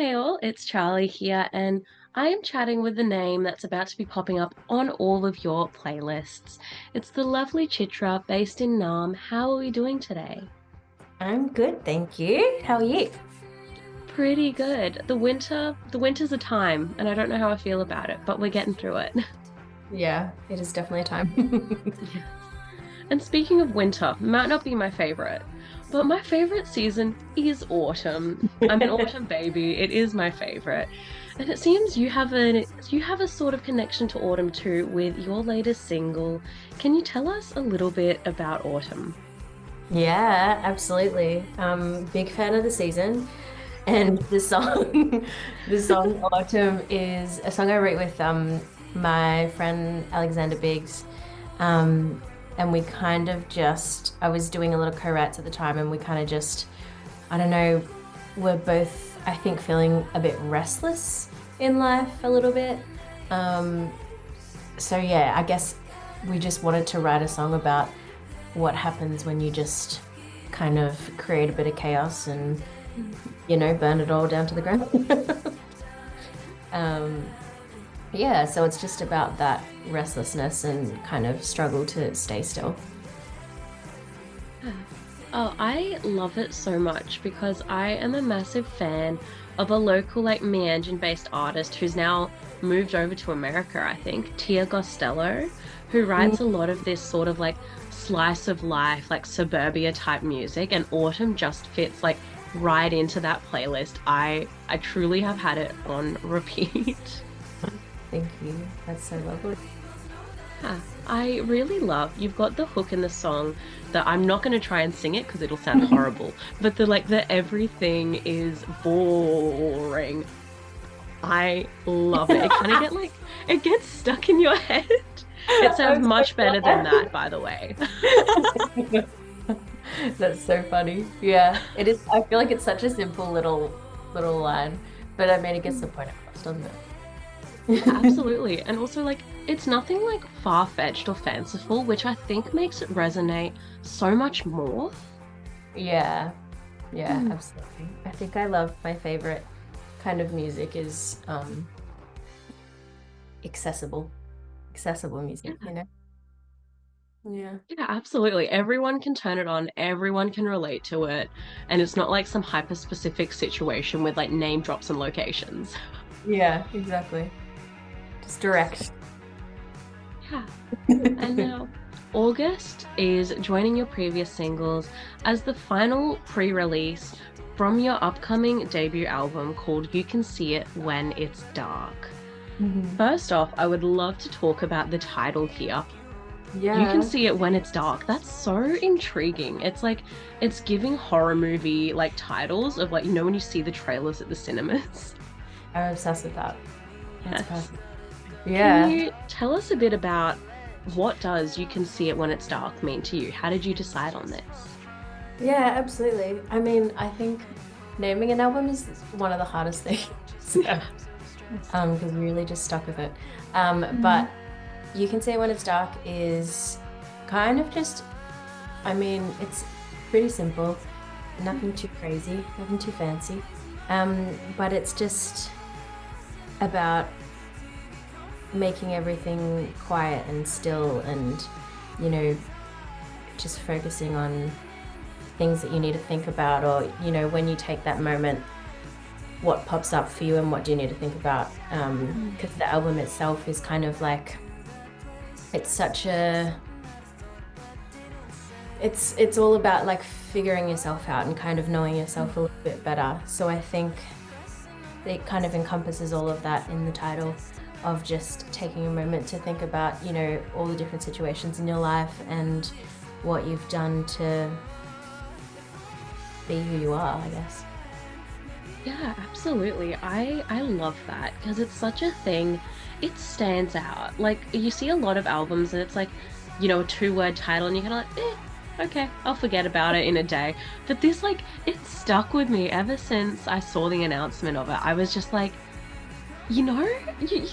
Hey all, it's Charlie here, and I am chatting with the name that's about to be popping up on all of your playlists. It's the lovely Chitra based in Nam. How are we doing today? I'm good, thank you. How are you? Pretty good. The winter's a time, and I don't know how I feel about it, but we're getting through it. Yeah, it is definitely a time. Yes. And speaking of winter, might not be my favorite, but my favorite season is autumn. I'm an autumn baby. It is my favorite. And it seems you have a sort of connection to autumn too with your latest single. Can you tell us a little bit about autumn? Yeah, absolutely. Big fan of the season. And the song, the song Autumn is a song I wrote with my friend Alexander Biggs. Um, and we kind of just, I was doing a lot of co-writes at the time, and we kind of just, I don't know, we're both, I think, feeling a bit restless in life a little bit. Um, so yeah, I guess we just wanted to write a song about what happens when you just kind of create a bit of chaos and burn it all down to the ground. um, yeah, so it's just about that restlessness and kind of struggle to stay still. Yeah. Oh, I love it so much because I am a massive fan of a local, like, Meanjin-based artist who's now moved over to America, I think, Tia Gostello, who Mm. writes a lot of this sort of like slice of life, like suburbia type music, and Autumn just fits like right into that playlist. I truly have had it on repeat. Thank you. That's so lovely. Yeah, I really love you've got the hook in the song that I'm not going to try and sing it because it'll sound horrible, but the everything is boring. I love it. It kind of it gets stuck in your head. It sounds I'm so much better than glad. that, by the way. That's so funny. Yeah, it is. I feel like it's such a simple little line, but I mean, it gets the point across, doesn't Yeah, it? absolutely. And also, like, it's nothing like far-fetched or fanciful, which I think makes it resonate so much more. Yeah, yeah, Mm. absolutely. I think I love my favorite kind of music is accessible, accessible music, Yeah, Yeah. yeah, absolutely. Everyone can turn it on, everyone can relate to it, and it's not like some hyper-specific situation with like name drops and locations. Yeah, exactly. Just direct. Yeah. And now, August is joining your previous singles as the final pre release from your upcoming debut album called You Can See It When It's Dark. Mhm. First off, I would love to talk about the title here. You can Yeah, see it when it's dark. That's so intriguing. It's like, it's giving horror movie like titles of like, when you see the trailers at the cinemas. I'm obsessed with that. That's Yes. perfect. Can Yeah. you tell us a bit about what does You Can See It When It's Dark mean to you? How did you decide on this? Yeah, absolutely. I mean, I think naming an album is one of the hardest things. Yeah. Because we really just stuck with it. Mm. But You Can Say When It's Dark is kind of just, I mean, it's pretty simple, nothing too crazy, nothing too fancy. But it's just about making everything quiet and still and, you know, just focusing on things that you need to think about, or, when you take that moment, what pops up for you and what do you need to think about. Mm. Because the album itself is kind of like, it's such a, it's all about like figuring yourself out and kind of knowing yourself a little bit better. So I think it kind of encompasses all of that in the title, of just taking a moment to think about, all the different situations in your life and what you've done to be who you are, I guess. Yeah, absolutely. I love that because it's such a thing. It stands out. Like you see a lot of albums and it's like, a two-word title and you're kind of like, okay, I'll forget about it in a day. But this like it stuck with me ever since I saw the announcement of it. I was just like, you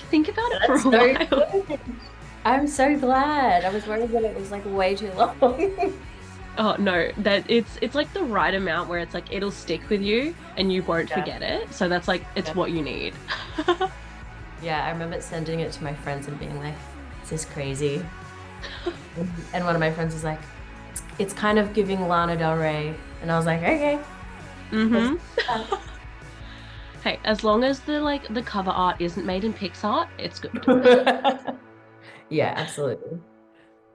think about it for That's a so while. good. I'm so glad. I was worried that it was like way too long. Oh no, that it's like the right amount where it's like it'll stick with you and you won't Yeah. forget it. So that's like it's Yeah. what you need. Yeah, I remember sending it to my friends and being like, "This is crazy." And one of my friends was like, "It's kind of giving Lana Del Rey," and I was like, "Okay, let's Hmm. do that." Hey, as long as the cover art isn't made in Pixar, it's good. Yeah, absolutely.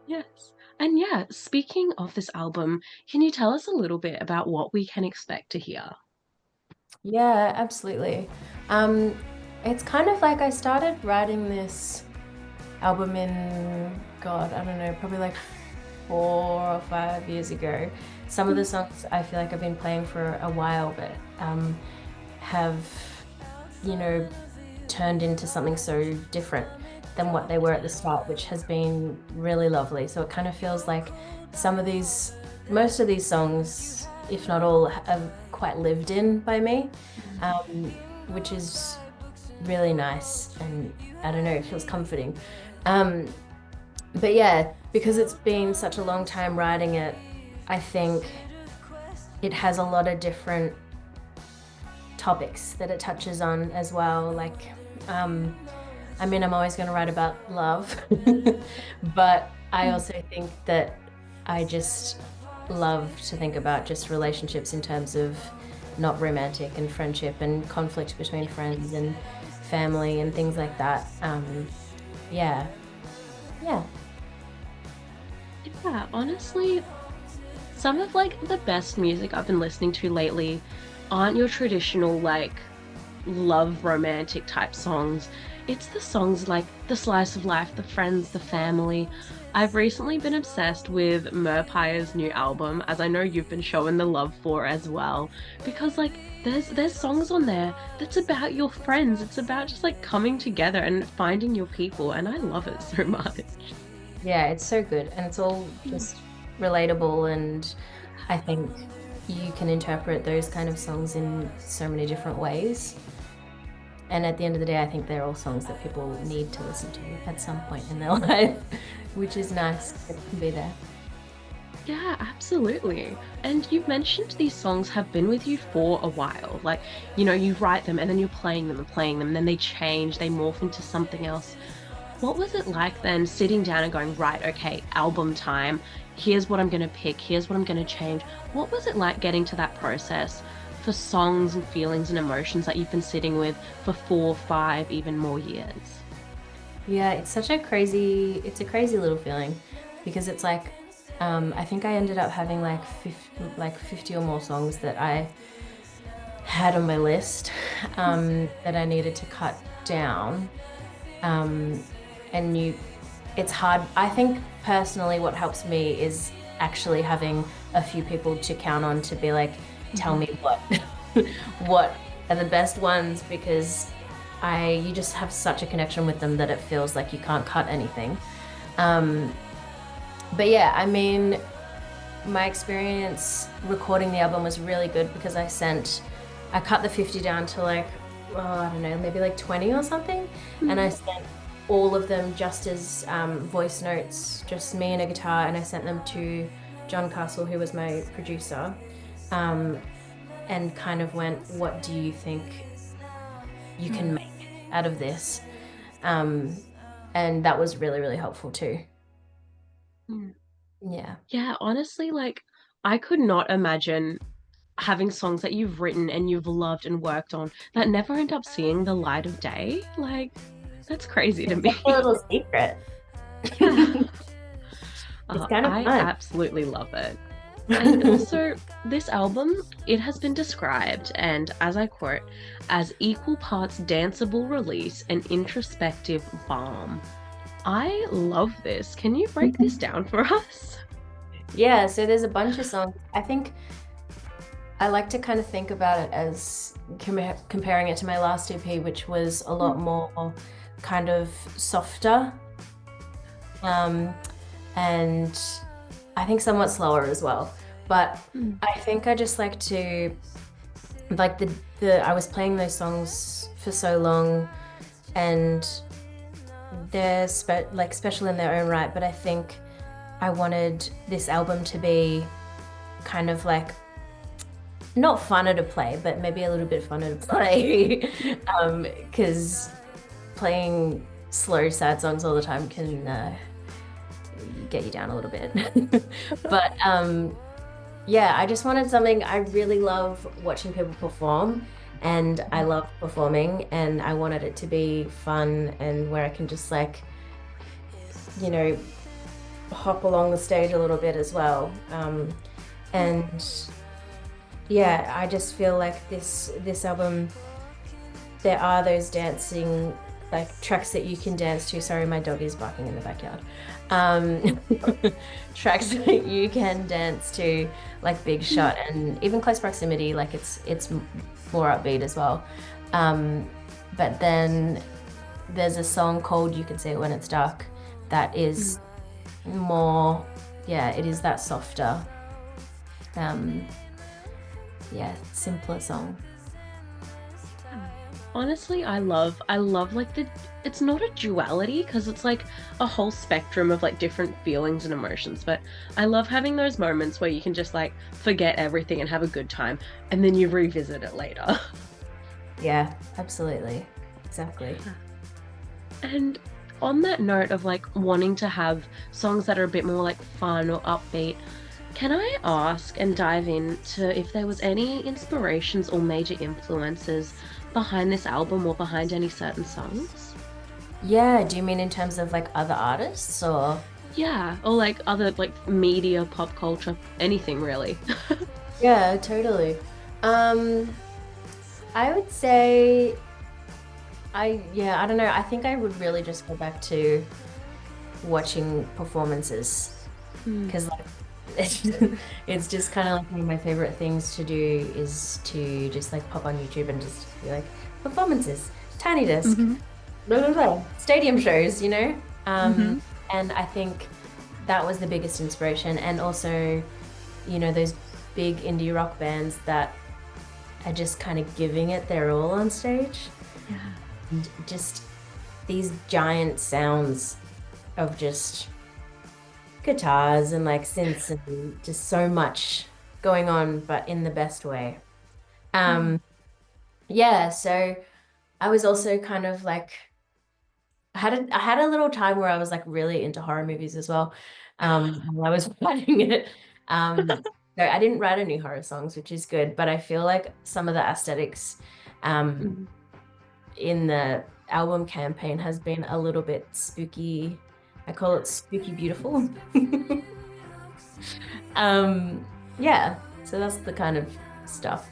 Yes. And yeah, speaking of this album, can you tell us a little bit about what we can expect to hear? Yeah, absolutely. Um, it's kind of like I started writing this album in, God, I don't know, probably like 4 or 5 years ago. Some of the songs I feel like I've been playing for a while, but have, you know, turned into something so different than what they were at the start, which has been really lovely. So it kind of feels like some of these, most of these songs, if not all, are quite lived in by me, um, which is really nice. And I don't know, it feels comforting. Um, but yeah, because it's been such a long time writing it, I think it has a lot of different topics that it touches on as well. Like, um, I mean, I'm always going to write about love, but I Mm. also think that I just love to think about just relationships in terms of not romantic and friendship and conflict between friends and family and things like that. Yeah, yeah. Yeah, honestly, some of the best music I've been listening to lately aren't your traditional love romantic type songs. It's the songs like the slice of life, the friends, the family. I've recently been obsessed with Merpire's new album, as I know you've been showing the love for as well, because there's songs on there that's about your friends. It's about just like coming together and finding your people, and I love it so much. Yeah, it's so good. And it's all just relatable. And I think you can interpret those kind of songs in so many different ways. And at the end of the day, I think they're all songs that people need to listen to at some point in their life, which is nice that it can be there. Yeah, absolutely. And you've mentioned these songs have been with you for a while. You write them and then you're playing them, and then they change, they morph into something else. What was it like then sitting down and going, right, okay, album time. Here's what I'm going to pick. Here's what I'm going to change. What was it like getting to that process for songs and feelings and emotions that you've been sitting with for 4, 5, even more years? Yeah, it's a crazy little feeling because it's like, I think I ended up having like 50 or more songs that I had on my list, that I needed to cut down. Um, and it's hard. I think personally, what helps me is actually having a few people to count on to be like, tell Mhm. me what, what are the best ones because you just have such a connection with them that it feels like you can't cut anything. Um, but yeah, I mean, my experience recording the album was really good because I cut the 50 down to like, oh, I don't know, maybe like 20 or something. And I Mhm. sent all of them just as voice notes, just me and a guitar. And I sent them to John Castle, who was my producer, um, and kind of went, what do you think you can Mm. make out of this? Um, and that was really, really helpful too. Mm. Yeah. Yeah, honestly, I could not imagine having songs that you've written and you've loved and worked on that never end up seeing the light of day. That's crazy to It's like a me. little secret. Yeah. It's kind of I fun. absolutely love it. And also, this album, it has been described, and as I quote, as equal parts danceable release and introspective balm. I love this. Can you break this down for us? Yeah, so there's a bunch of songs. I think I like to kind of think about it as comparing it to my last EP, which was a lot more kind of softer, um, and I think somewhat slower as well. But Mm. I think I just like to like the I was playing those songs for so long, and they're special in their own right. But I think I wanted this album to be kind of like not funner to play, but maybe a little bit funner to play. Because playing slow, sad songs all the time can get you down a little bit. But yeah, I just wanted something. I really love watching people perform, and I love performing, and I wanted it to be fun and where I can just like, you know, hop along the stage a little bit as well. And yeah, I just feel like this album, there are those dancing like tracks that you can dance to. Sorry, my dog is barking in the backyard. Um, tracks that you can dance to, like Big Shot and even Close Proximity. Like it's more upbeat as well. But then there's a song called You Can See It When It's Dark that is more, yeah, it is that softer, yeah, simpler song. Honestly, I love like it's not a duality because it's like a whole spectrum of like different feelings and emotions, but I love having those moments where you can just like forget everything and have a good time and then you revisit it later. Yeah, absolutely. Exactly. And on that note of like wanting to have songs that are a bit more like fun or upbeat, can I ask and dive into if there was any inspirations or major influences behind this album or behind any certain songs? Yeah, do you mean in terms of like other artists or? Yeah, or like other like media, pop culture, anything really. Yeah, totally. Um, I would say I don't know. I think I would really just go back to watching performances Mm, because like it's, it's just kind of like one of my favorite things to do is to just like pop on YouTube and just be like performances, Tiny Desk, hmm blah blah blah, stadium shows, you know. hmm And I think that was the biggest inspiration, and also, you know, those big indie rock bands that are just kind of giving it their all on stage, Yeah. and just these giant sounds of just guitars and like synths and just so much going on, but in the best way. Mm. Um, yeah, so I was also kind of like I had a little time where I was like really into horror movies as well. While I was writing it. So I didn't write any horror songs, which is good, but I feel like some of the aesthetics um Mm. in the album campaign has been a little bit spooky. I call it spooky beautiful. Yeah, so that's the kind of stuff.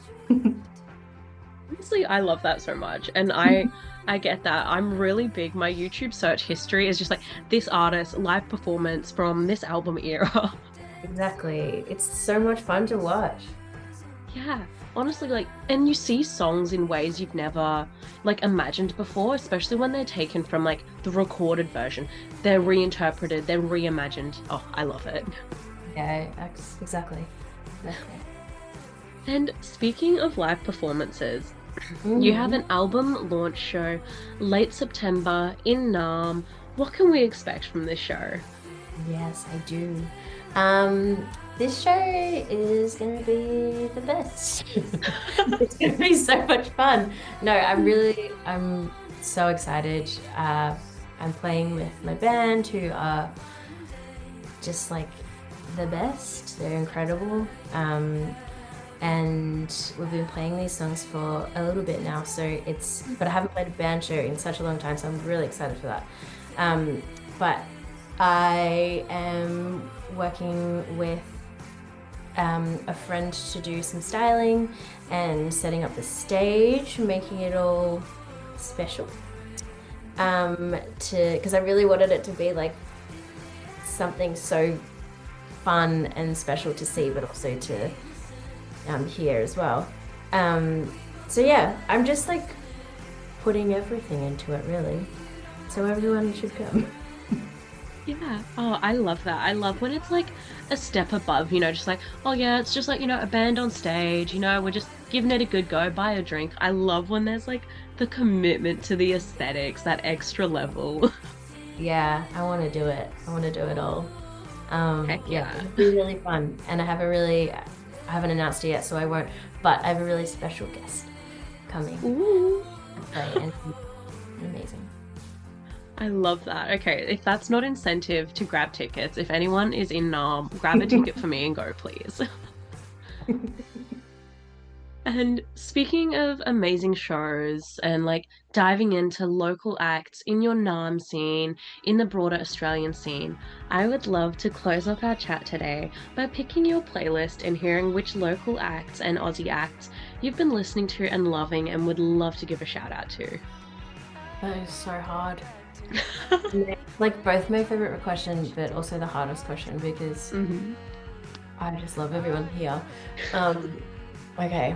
Honestly, I love that so much. And I get that. I'm really big. My YouTube search history is just like this artist, live performance from this album era. Exactly. It's so much fun to watch. Yeah. Honestly, like, and you see songs in ways you've never like imagined before, especially when they're taken from like the recorded version. They're reinterpreted, they're reimagined. Oh, I love it. Yeah, exactly. Exactly. And speaking of live performances, you have Mhm. an album launch show late September in Nam. What can we expect from this show? Yes, I do. Um, this show is going to be the best. It's going to be so much fun. No, I'm so excited. I'm playing with my band who are just like the best. They're incredible. And we've been playing these songs for a little bit now, so but I haven't played a band show in such a long time, so I'm really excited for that. But I am working with a friend to do some styling and setting up the stage, making it all special. Because I really wanted it to be like something so fun and special to see, but also to hear as well. So yeah, I'm just like putting everything into it really. So everyone should come. Yeah. Oh, I love that. I love when it's like a step above, just like, oh yeah, it's just like, a band on stage, we're just giving it a good go, buy a drink. I love when there's like the commitment to the aesthetics, that extra level. Yeah, I want to do it. I want to do it all. Heck Yeah, yeah. it'll be really fun. And I have a really I haven't announced it yet, so I won't. But I have a really special guest coming Ooh. to play, and he's amazing. I love that. Okay, if that's not incentive to grab tickets, if anyone is in grab a ticket for me and go, please. And speaking of amazing shows and like diving into local acts in your NAM scene, in the broader Australian scene, I would love to close off our chat today by picking your playlist and hearing which local acts and Aussie acts you've been listening to and loving and would love to give a shout out to. That is so hard. Like both my favorite question, but also the hardest question because Hmm. I just love everyone here. Okay.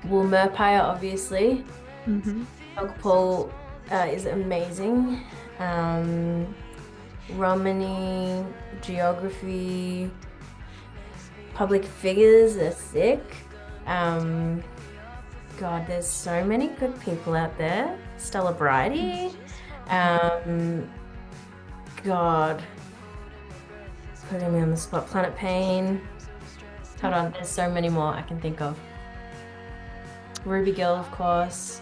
Well, Merpire, obviously. Hmm. Dog Paul is amazing. Romany, geography, public figures are sick. Um, God, there's so many good people out there. Stella Bridie. Um, God, putting me on the spot. Planet Pain. Hold on, there's so many more I can think of. Ruby Girl, of course.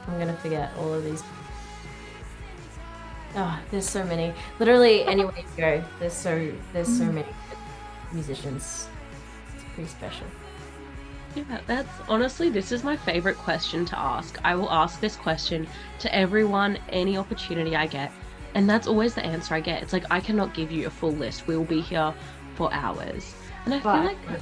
I'm gonna forget all of these. Oh, there's so many. Literally anywhere you go, there's so many good musicians. It's pretty special. Yeah, that's honestly, this is my favorite question to ask. I will ask this question to everyone, any opportunity I get, and that's always the answer I get. It's like, I cannot give you a full list. We'll be here for hours. And I feel But like,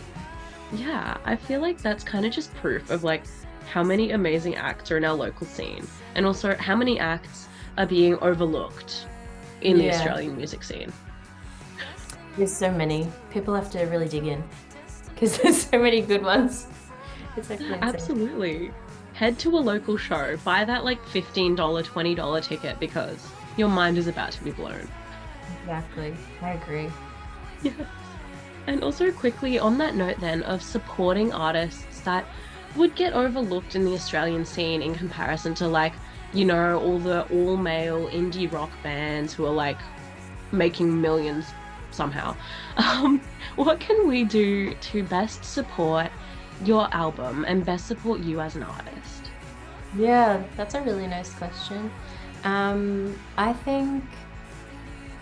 yeah, I feel like that's kind of just proof of like how many amazing acts are in our local scene, and also how many acts are being overlooked in the yeah, Australian music scene. there's so many. People have to really dig in because there's so many good ones. It's actually insane. Absolutely. Head to a local show, buy that like $15, $20 ticket because your mind is about to be blown. Exactly. I agree. Yeah. And also, quickly on that note, then, of supporting artists that would get overlooked in the Australian scene in comparison to, like, all the all male indie rock bands who are like making millions somehow. What can we do to best support your album and best support you as an artist? Yeah, that's a really nice question. I think,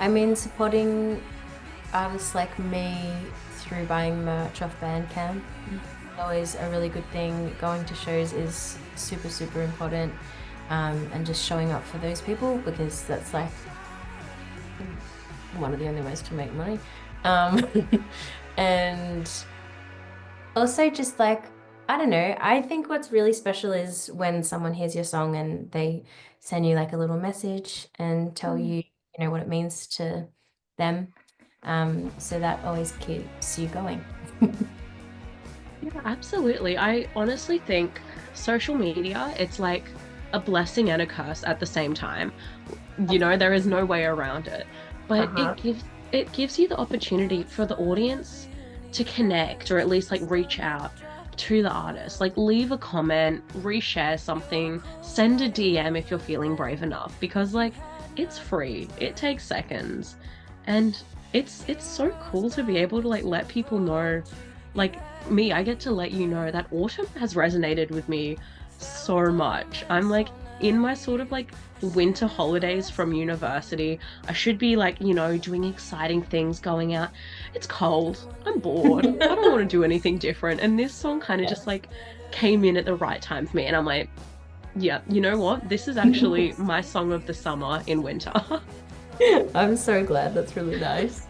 I mean, supporting artists like me through buying merch off Bandcamp is always a really good thing. Going to shows is super, super important. And just showing up for those people because that's like one of the only ways to make money. Um, and also just like, I don't know, I think what's really special is when someone hears your song and they send you like a little message and tell Mm. you, what it means to them. So that always keeps you going. Yeah, absolutely. I honestly think social media, it's like a blessing and a curse at the same time. There is no way around it. But Uh-huh. it gives you the opportunity for the audience to connect or at least like reach out to the artist. Like leave a comment, reshare something, send a DM if you're feeling brave enough because like it's free. It takes seconds. And it's so cool to be able to like let people know like me, I get to let you know that autumn has resonated with me so much. I'm like in my sort of like winter holidays from university. I should be like, doing exciting things, going out. It's cold. I'm bored. I don't want to do anything different. And this song kind of just like came in at the right time for me. And I'm like, yeah, you know what? This is actually my song of the summer in winter. I'm so glad. That's really nice.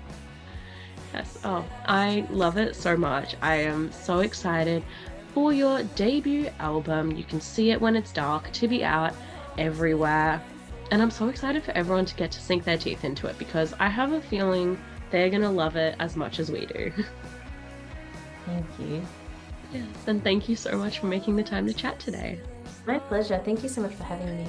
Yes. Oh, I love it so much. I am so excited for your debut album. You can see it when it's dark to be out everywhere. And I'm so excited for everyone to get to sink their teeth into it because I have a feeling they're going to love it as much as we do. Thank you. Yes. And thank you so much for making the time to chat today. My pleasure. Thank you so much for having me.